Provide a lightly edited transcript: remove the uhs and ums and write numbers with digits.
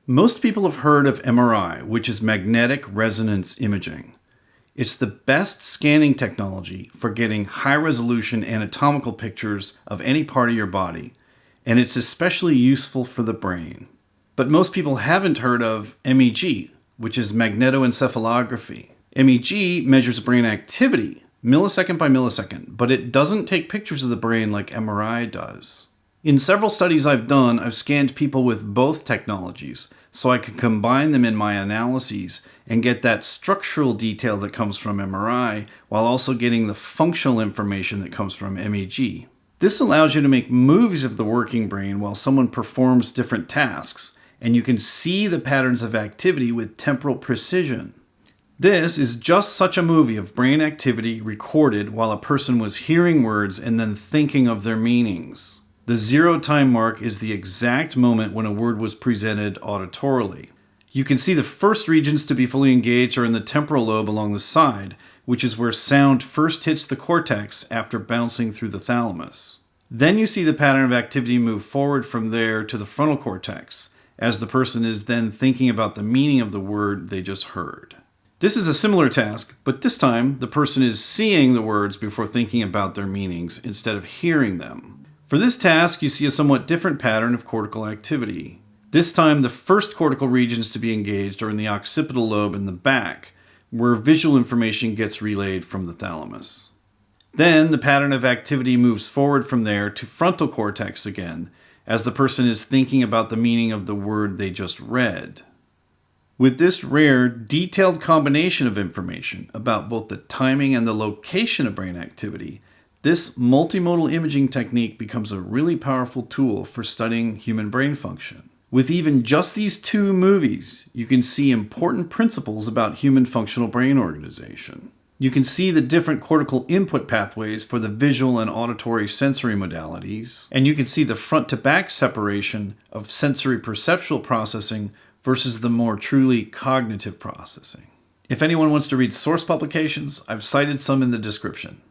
Most people have heard of MRI, which is magnetic resonance imaging. It's the best scanning technology for getting high-resolution anatomical pictures of any part of your body, and it's especially useful for the brain. But most people haven't heard of MEG, which is magnetoencephalography. MEG measures brain activity, millisecond by millisecond, but it doesn't take pictures of the brain like MRI does. In several studies I've done, I've scanned people with both technologies, so I can combine them in my analyses and get that structural detail that comes from MRI, while also getting the functional information that comes from MEG. This allows you to make movies of the working brain while someone performs different tasks, and you can see the patterns of activity with temporal precision. This is just such a movie of brain activity recorded while a person was hearing words and then thinking of their meanings. The 0 time mark is the exact moment when a word was presented auditorily. You can see the first regions to be fully engaged are in the temporal lobe along the side, which is where sound first hits the cortex after bouncing through the thalamus. Then you see the pattern of activity move forward from there to the frontal cortex, as the person is then thinking about the meaning of the word they just heard. This is a similar task, but this time the person is seeing the words before thinking about their meanings instead of hearing them. For this task, you see a somewhat different pattern of cortical activity. This time, the first cortical regions to be engaged are in the occipital lobe in the back, where visual information gets relayed from the thalamus. Then, the pattern of activity moves forward from there to frontal cortex again, as the person is thinking about the meaning of the word they just read. With this rare, detailed combination of information about both the timing and the location of brain activity, this multimodal imaging technique becomes a really powerful tool for studying human brain function. With even just these 2 movies, you can see important principles about human functional brain organization. You can see the different cortical input pathways for the visual and auditory sensory modalities, and you can see the front-to-back separation of sensory-perceptual processing versus the more truly cognitive processing. If anyone wants to read source publications, I've cited some in the description.